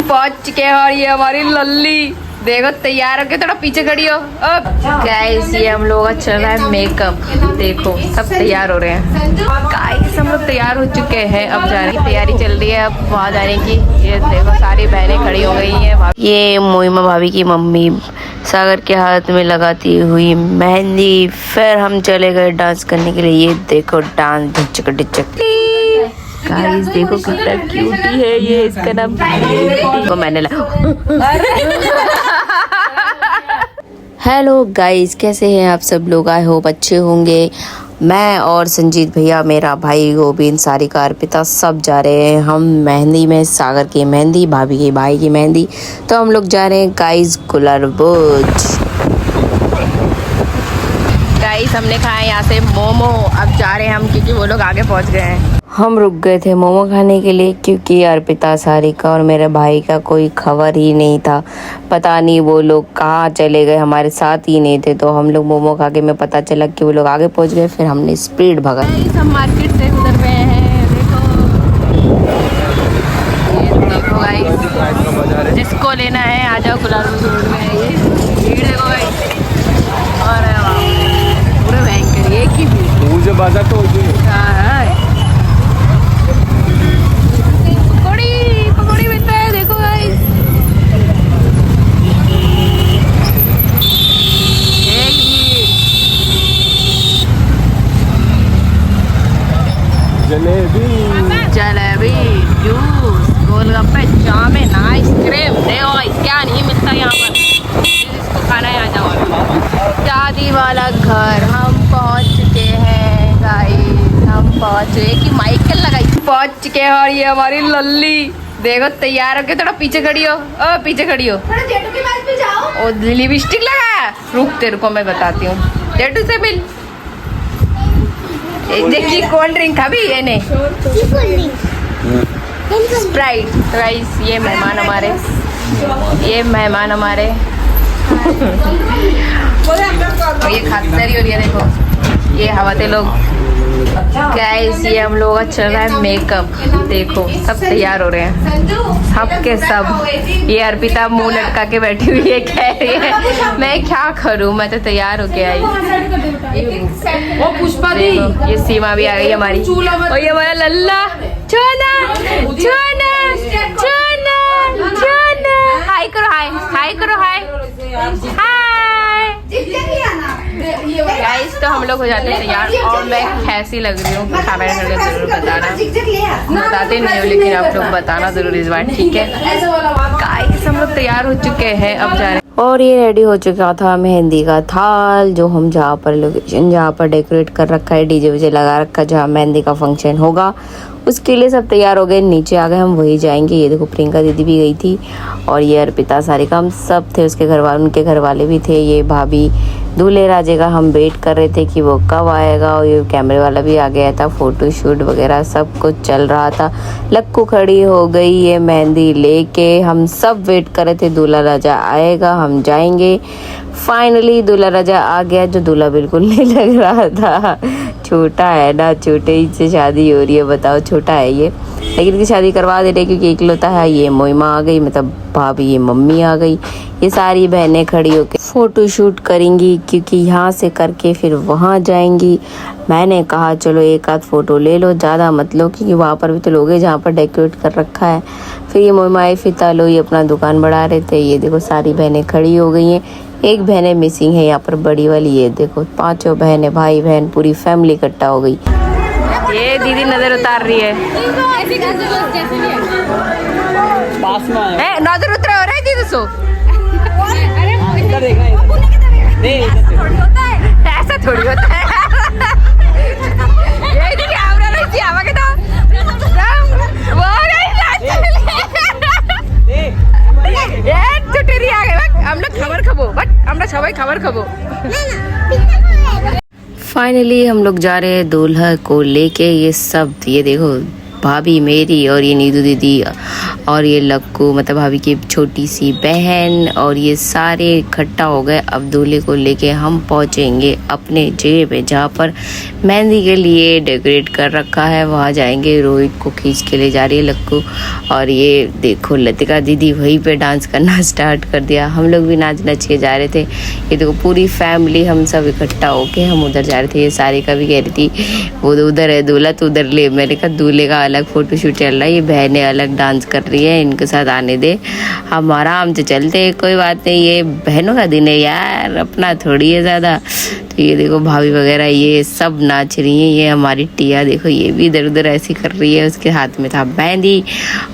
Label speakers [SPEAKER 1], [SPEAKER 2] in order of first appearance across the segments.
[SPEAKER 1] पहुंच चुके हैं और ये हमारी लल्ली देखो तैयार होके थोड़ा पीछे खड़ी हो। गाइस ये हम लोग का चल रहा है मेकअप, देखो सब तैयार हो रहे हैं। गाइस हम लोग तैयार हो चुके हैं, अब जाने की तैयारी चल रही है, अब वहाँ जाने की। ये देखो सारी बहनें खड़ी हो गई हैं। ये मोइमा भाभी की मम्मी सागर के हाथ में लगाती हुई मेहंदी। फिर हम चले गए डांस करने के लिए। ये देखो डांस ढिचक ढिचक। गाइस देखो कितना क्यूटी है ये, इसका नाम को मैंने हेलो गाइस, कैसे हैं आप सब लोग? आई होप अच्छे होंगे। मैं और संजीत भैया, मेरा भाई गोविंद, सारिका, अर्पिता सब जा रहे हैं हम मेहंदी में। सागर की मेहंदी, भाभी के भाई की मेहंदी। तो हम लोग जा रहे हैं गाइस गुलरबुज। गाइस हमने खाया यहाँ से मोमो, अब जा रहे हैं हम क्योंकि वो लोग आगे पहुँच गए हैं। हम रुक गए थे मोमो खाने के लिए क्योंकि अर्पिता, सारिका और मेरे भाई का कोई खबर ही नहीं था। पता नहीं वो लोग कहाँ चले गए, हमारे साथ ही नहीं थे। तो हम लोग मोमो खा के में पता चला कि वो लोग आगे पहुंच गए, फिर हमने स्पीड भगा। हम मार्केट से गुजर रहे हैं, देखो गाइस, जिसको लेना है आ जाओ। गुलाबगंज रोड में है ये भीड़, देखो गाइस। और पूरे भयंकर एक ही भीड़, मुझे बाजार तो पकौड़ी मिल रहा है, देखो गाइस। जलेबी, जूस, गोलगप्पे, चाउमीन, आइसक्रीम, देखो क्या नहीं मिलता यहाँ पर। जिसको खाना है आ जाओ। शादी वाला घर हम पहुँच चुके हैं गाइस, हम पहुँच चुके कि माइकल लगाई पहुँच चुके हैं। और ये हमारी लल्ली देखो तैयार होके थोड़ा पीछे खड़ी हो। पीछे खड़ी हो, ओ लिपस्टिक लगा। रुक तेरे को मैं बताती हूँ, जेटू से मिल। देखिए कोल्ड ड्रिंक खाबी ये ने स्प्राइट। गाइस ये मेहमान हमारे, ये मेहमान हमारे ये खातिरदारी हो रही है, देखो ये हवाते लोग। गाइस ये हम लोग का चल रहा है मेकअप, देखो सब तैयार हो रहे हैं, सब के सब। ये अर्पिता मुंह लटका के बैठी हुई है, कह रही है मैं क्या करूं, मैं तो तैयार होके आई। वो पुष्पा दी, ये सीमा भी आ गई हमारी, और ये हमारा लल्ला छोना छोना छोना छोना। हाय करो, हाय हाय करो, हाय हाय। गाइस तो हम लोग हो जाते हैं तैयार, और मैं कैसी लग रही हूँ कमेंट करके जरूर बताना। बताते नहीं हो लेकिन आप लोग बताना जरूर इस बार, ठीक है? गाइस हम लोग तैयार हो चुके हैं, अब जा रहे हैं। और ये रेडी हो चुका था मेहंदी का थाल, जो हम जहाँ पर लोकेशन जहाँ पर डेकोरेट कर रखा है, डीजे वीजे लगा रखा, जहाँ मेहंदी का फंक्शन होगा उसके लिए सब तैयार हो गए। नीचे आ गए, हम वही जाएंगे। ये देखो प्रियंका दीदी भी गई थी, और ये अर्पिता, सारिका, हम सब थे। उसके घर वाले, उनके घर वाले भी थे। ये भाभी दूल्हे राजे का हम वेट कर रहे थे कि वो कब आएगा, और ये कैमरे वाला भी आ गया था। फोटो शूट वगैरह सब कुछ चल रहा था। लक्कू खड़ी हो गई ये मेहंदी लेके, हम सब वेट कर रहे थे दूल्हा राजा आएगा, हम जाएंगे। फाइनली दूल्हा राजा आ गया, जो दूल्हा बिल्कुल नहीं लग रहा था। छोटा है ना, छोटे ही से शादी हो रही है, बताओ छोटा है ये, लेकिन इसकी शादी करवा दे रहे क्योंकि इकलौता है। ये मोइमा आ गई, मतलब भाभी, ये मम्मी आ गई। ये सारी बहनें खड़ी होकर फोटो शूट करेंगी क्योंकि यहाँ से करके फिर वहाँ जाएंगी। मैंने कहा चलो एक आध फोटो ले लो, ज़्यादा मत लो क्योंकि वहाँ पर भी तो लोग हैं जहाँ पर डेकोरेट कर रखा है। फिर ये मोइमा आई, फिर तालो ये अपना दुकान बढ़ा रहे थे। ये देखो सारी बहनें खड़ी हो गई हैं, एक बहनें मिसिंग है यहाँ पर बड़ी वाली। ये देखो पांचों बहनें, भाई बहन पूरी फैमिली इकट्ठा हो गई। ये दीदी नजर उतार रही है, नजर उतर रहा है दीदी सो। ऐसा थोड़ी होता है। ये देखिए आमरा नहीं थी, आवा के तो वो ये चुटेरी आ गए। हम लोग खबर खबो, बट हम लोग सबाई खबर खबो। फाइनली हम लोग जा रहे हैं दूल्हा को लेके। ये सब ये देखो भाभी मेरी और ये नीदू दीदी और ये लक्कू मतलब भाभी की छोटी सी बहन और ये सारे इकट्ठा हो गए। अब दूल्हे को लेके हम पहुंचेंगे अपने जगह पे जहाँ पर मेहंदी के लिए डेकोरेट कर रखा है, वहाँ जाएंगे। रोहित को खींच के ले जा रही है लक्कू और ये देखो लतिका दीदी वहीं पे डांस करना स्टार्ट कर दिया। हम लोग भी नाच नच के जा रहे थे। ये देखो पूरी फैमिली हम सब इकट्ठा होके हम उधर जा रहे थे। ये सारी का भी कह रही थी वो उधर है दूल्हा तो उधर ले। मैंने कहा दूल्हे का अलग फोटोशूट चल रहा है, ये बहनें अलग डांस कर रही है, इनके साथ आने दे, हम आराम से चलते, कोई बात नहीं, ये बहनों का दिन है यार, अपना थोड़ी है ज़्यादा। तो ये देखो भाभी वगैरह ये सब नाच रही हैं। ये हमारी टिया देखो ये भी इधर उधर ऐसी कर रही है, उसके हाथ में था मेहंदी।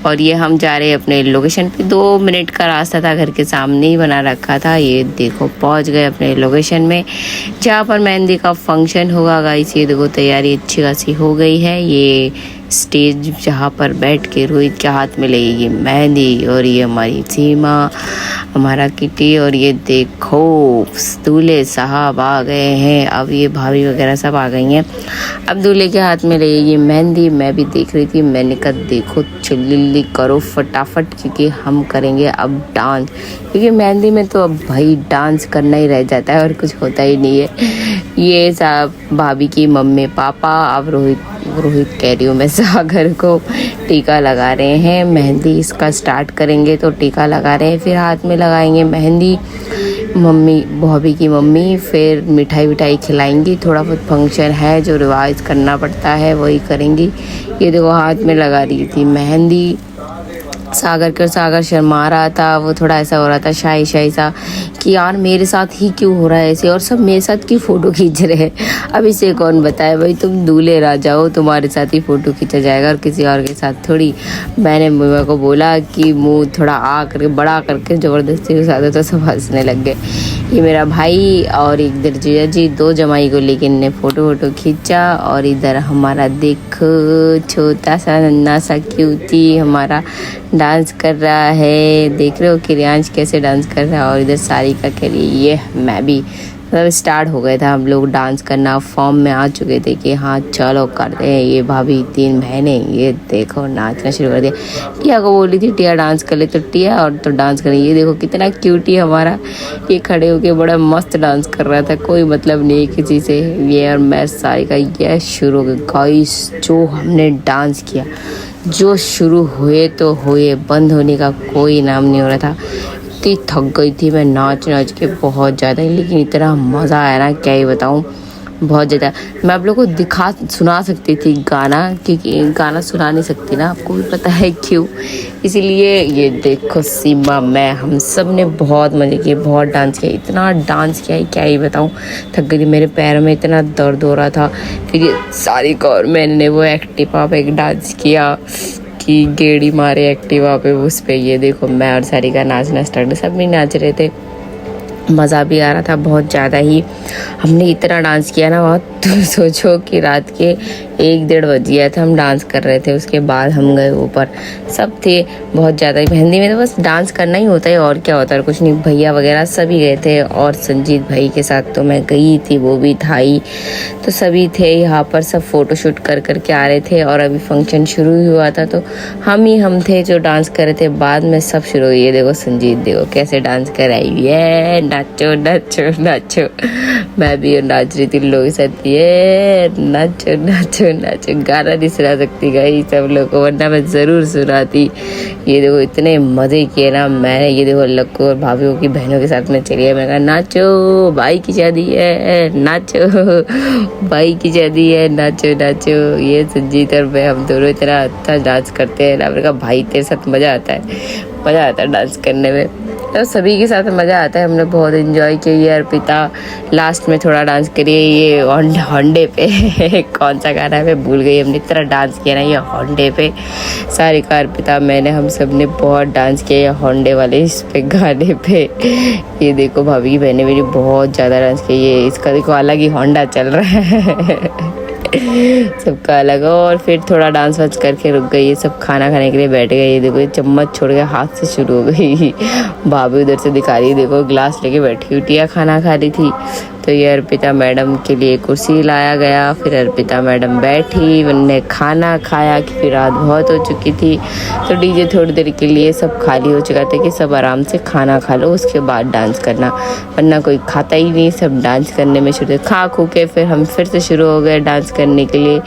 [SPEAKER 1] और ये हम जा रहे हैं अपने लोकेशन पे। 2 मिनट का रास्ता था, घर के सामने ही बना रखा था। ये देखो पहुंच गए अपने लोकेशन में जहाँ पर मेहंदी का फंक्शन होगा गाइस। ये देखो तैयारी अच्छी खासी हो गई है। ये स्टेज जहाँ पर बैठ के रोहित के हाथ में लगेगी मेहंदी और ये हमारी सीमा, हमारा किटी और ये देखो दूल्हे साहब आ गए हैं। अब ये भाभी वगैरह सब आ गई हैं। अब दूल्हे के हाथ में लगेगी मेहंदी। मैं भी देख रही थी, मैंने कहा देखो जल्दी करो फटाफट क्योंकि हम करेंगे अब डांस, क्योंकि मेहंदी में तो अब भाई डांस करना ही रह जाता है और कुछ होता ही नहीं है। ये सब भाभी की मम्मी पापा, अब रोहित कह रही हूँ मैं, सागर को टीका लगा रहे हैं। मेहंदी इसका स्टार्ट करेंगे तो टीका लगा रहे हैं, फिर हाथ में लगाएंगे मेहंदी मम्मी भाभी की मम्मी, फिर मिठाई विठाई खिलाएंगी। थोड़ा बहुत फंक्शन है जो रिवाज करना पड़ता है वही करेंगी। ये देखो हाथ में लगा रही थी मेहंदी सागर शर्मा रहा था, वो थोड़ा ऐसा हो रहा था शाही सा कि यार मेरे साथ ही क्यों हो रहा है ऐसे और सब मेरे साथ की फ़ोटो खींच रहे हैं। अब इसे कौन बताए भाई, तुम दूल्हे राजा हो, तुम्हारे साथ ही फ़ोटो खींचा जाएगा और किसी और के साथ थोड़ी। मैंने मम्मा को बोला कि मुंह थोड़ा आ करके बड़ा करके ज़बरदस्ती घुसा तो सब हंसने लग गए। ये मेरा भाई और इधर जीजा जी 2 जमाई को लेके इनने फ़ोटो खींचा और इधर हमारा देखो छोटा सा नन्ना सा क्यूटी हमारा डांस कर रहा है। देख रहे हो किरियांश कैसे डांस कर रहा है। और इधर सारी का कह रही ये मैं भी मतलब स्टार्ट हो गया था, हम लोग डांस करना फॉर्म में आ चुके थे कि हाँ चलो करते हैं। ये भाभी 3 बहनें ये देखो नाचना शुरू कर दिया। टिया को बोली थी टिया डांस कर ले, तो टिया और तो डांस कर। ये देखो कितना क्यूटी हमारा, ये खड़े होके बड़ा मस्त डांस कर रहा था, कोई मतलब नहीं किसी से। ये और मैं सारी का ये शुरू हो गया गाइस। जो हमने डांस किया, जो शुरू हुए तो हुए, बंद होने का कोई नाम नहीं हो रहा था। इतनी थक गई थी मैं नाच के बहुत ज़्यादा, लेकिन इतना मज़ा आया ना क्या ही बताऊँ, बहुत ज़्यादा। मैं आप लोगों को सुना सकती थी गाना, क्योंकि गाना सुना नहीं सकती ना, आपको भी पता है क्यों, इसीलिए। ये देखो सीमा मैं हम सब ने बहुत मज़े किए, बहुत डांस किया, इतना डांस किया क्या ही बताऊँ। थक गई थी, मेरे पैरों में इतना दर्द हो रहा था। फिर ये सारी का और मैंने वो एक्टिवा पे एक डांस किया कि गेड़ी मारे एक्टिवा पे, उस पे ये देखो मैं और सारी का नाचना स्टार्ट, सब भी नाच रहे थे, मज़ा भी आ रहा था बहुत ज़्यादा ही। हमने इतना डांस किया ना वहाँ, तो सोचो कि रात के 1-1:30 बज गया था, हम डांस कर रहे थे। उसके बाद हम गए ऊपर, सब थे बहुत ज़्यादा। मेहंदी में तो बस डांस करना ही होता है और क्या होता है, कुछ नहीं। भैया वगैरह सभी गए थे और संजीत भाई के साथ तो मैं गई थी, वो भी था ही, तो सभी थे यहाँ पर, सब फ़ोटोशूट कर के आ रहे थे। और अभी फंक्शन शुरू ही हुआ था तो हम थे जो डांस कर रहे थे। बाद में सब शुरू हुई। ये देखो संजीत देखो कैसे डांस कर आई है, नाचो नाचो नाचो। मैं भी नाच रही थी लोगों के साथ, ये नाचो नाचो नाचो। गाना नहीं सुना सकती गई सब लोग को, वरना मैं ज़रूर सुनाती। ये देखो इतने मज़े किए ना मैंने। ये देखो लक्कू और भाभीयों की बहनों के साथ में चली, मैं कहा नाचो भाई की शादी है, नाचो भाई की शादी है, नाचो नाचो। ये संजीत और मैं हम दोनों इतना अच्छा डांस करते हैं ना, मैंने कहा भाई तेरे साथ मज़ा आता है डांस करने में, तो सभी के साथ मज़ा आता है। हमने बहुत एंजॉय किया। ये अर्पिता लास्ट में थोड़ा डांस करिए, ये होंडे पे कौन सा गाना है मैं भूल गई, हमने इतना डांस किया ना ये होंडे पे। सारिका अर्पिता मैंने हम सब ने बहुत डांस किया ये होंडे वाले इस पे गाने पे। ये देखो भाभी की बहनें मेरी बहुत ज़्यादा डांस किया। ये इसका देखो अलग ही होंडा चल रहा है सबका अलग। और फिर थोड़ा डांस वांस करके रुक गई, ये सब खाना खाने के लिए बैठ गए। ये देखो ये चम्मच छोड़ के हाथ से शुरू हो गई। भाभी उधर से दिखा रही है, देखो गिलास लेके बैठी हुई टिया खाना खा रही थी। तो ये अर्पिता मैडम के लिए कुर्सी लाया गया, फिर अर्पिता मैडम बैठी, उनने खाना खाया कि फिर रात बहुत हो चुकी थी। तो डीजे थोड़ी देर के लिए सब खाली हो चुका था कि सब आराम से खाना खा लो, उसके बाद डांस करना, वरना कोई खाता ही नहीं। सब डांस करने में शुरू खा खू के फिर हम फिर से शुरू हो गए डांस करने के लिए।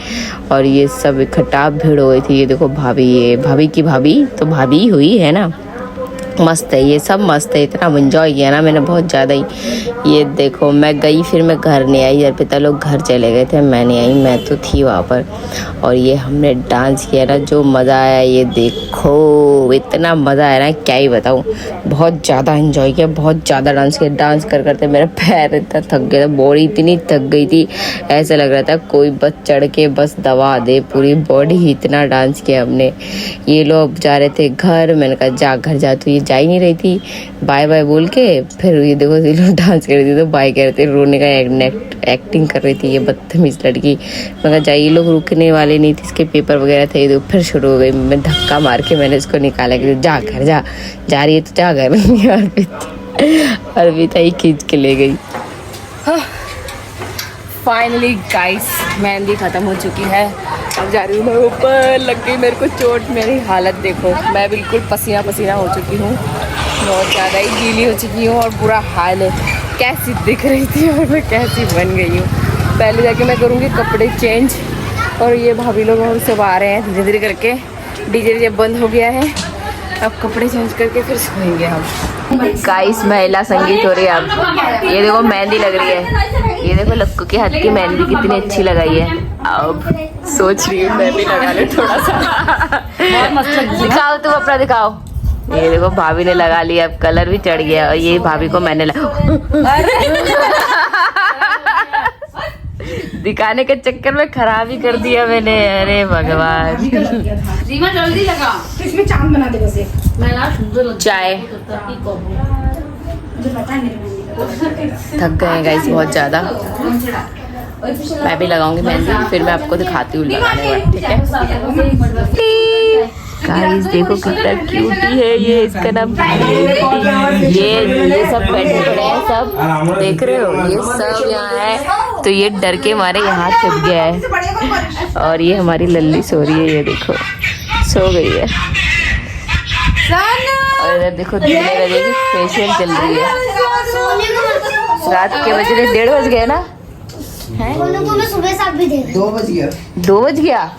[SPEAKER 1] और ये सब इकट्ठा भीड़ हो गई थी। ये देखो भाभी, ये भाभी की भाभी तो भाभी हुई है ना, मस्त है, ये सब मस्त है। इतना एंजॉय किया ना मैंने बहुत ज़्यादा ही। ये देखो मैं गई, फिर मैं घर नहीं आई, अर्पिता लोग घर चले गए थे, मैं नहीं आई, मैं तो थी वहाँ पर। और ये हमने डांस किया ना, जो मज़ा आया ये देखो, इतना मज़ा आया ना क्या ही बताऊँ। बहुत ज़्यादा एंजॉय किया, बहुत ज़्यादा डांस किया। डांस कर करते मेरा पैर इतना थक गया था, बॉडी इतनी थक गई थी, ऐसा लग रहा था कोई बस चढ़ के बस दबा दे पूरी बॉडी, इतना डांस किया हमने। ये लोग जा रहे थे घर, मैंने कहा जा घर जा, तो ये जा ही नहीं रही थी, बाय बाय बोल के। फिर ये देखो ये लोग डांस कर रही थी तो बाय कह रहे थे, रोने का एक्टिंग कर रही थी ये बदतमीज लड़की। मैं कहा जा, ये लोग रुकने वाले नहीं थे, इसके पेपर वगैरह थे। ये फिर शुरू हो गई, मैं धक्का मार के मैंने इसको निकाला कि जा घर जा, जा रही है तो जा घर। अर्पिता ही खींच के ले गई। फाइनली गाइस मेहंदी ख़त्म हो चुकी है, अब जा रही हूँ मैं ऊपर। लग गई मेरे को चोट, मेरी हालत देखो, मैं बिल्कुल पसीना पसीना हो चुकी हूँ, बहुत ज़्यादा ही गीली हो चुकी हूँ और बुरा हाल है। कैसी दिख रही थी और मैं कैसी बन गई हूँ। पहले जाके मैं करूँगी कपड़े चेंज। और ये भाभी लोग और सब आ रहे हैं धीरे धीरे करके, डीजे बंद हो गया है, अब कपड़े चेंज करके फिर सोएंगे हम। गाइस महिला संगीत हो रही है अब। ये देखो मेहंदी लग रही है, ये देखो लक्कू के हाथ की मेहंदी कितनी अच्छी लगाई है। अब सोच रही हूँ मैं भी लगा लूँ थोड़ा सा। दिखाओ तुम अपना, दिखाओ। ये देखो भाभी ने लगा लिया, अब कलर भी चढ़ गया। और ये भाभी को मैंने दिखाने के चक्कर में खराब ही कर दिया मैंने, अरे भगवान।
[SPEAKER 2] रीमा जल्दी लगा, इसमें चांद बना दे बस एक।
[SPEAKER 1] चाय थक गए गाइस बहुत ज़्यादा। मैं भी लगाऊंगी मेहंदी, फिर मैं आपको दिखाती हूँ लगाने वाला, ठीक है। गाइस देखो कितना क्यूटी है ये, इसका नाम ये सब बैठे पड़े हैं, सब देख रहे हो, ये सब यहाँ है। तो ये डर के मारे यहाँ छिप गया है। और ये हमारी लल्ली सो रही है, ये देखो सो गई है। और इधर देखो धीरे धीरे फेशियल चल रही है। रात के बज रहे 1:30 बज गए ना,
[SPEAKER 2] सुबह 7 भी दे
[SPEAKER 3] 2 बज गया।
[SPEAKER 1] 2 बज गया।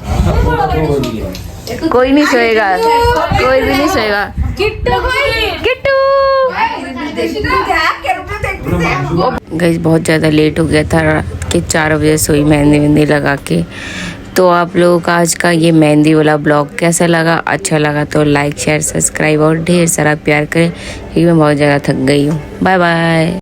[SPEAKER 1] कोई नहीं सोएगा, कोई भी नहीं सोएगा। किट्टू गाइस बहुत ज़्यादा लेट हो गया था, रात के 4 बजे सोई मेहंदी वेंदी लगा के। तो आप लोगों का आज का ये मेहंदी वाला ब्लॉग कैसा लगा? अच्छा लगा तो लाइक शेयर सब्सक्राइब और ढेर सारा प्यार करें, क्योंकि मैं बहुत ज़्यादा थक गई हूँ। Bye bye.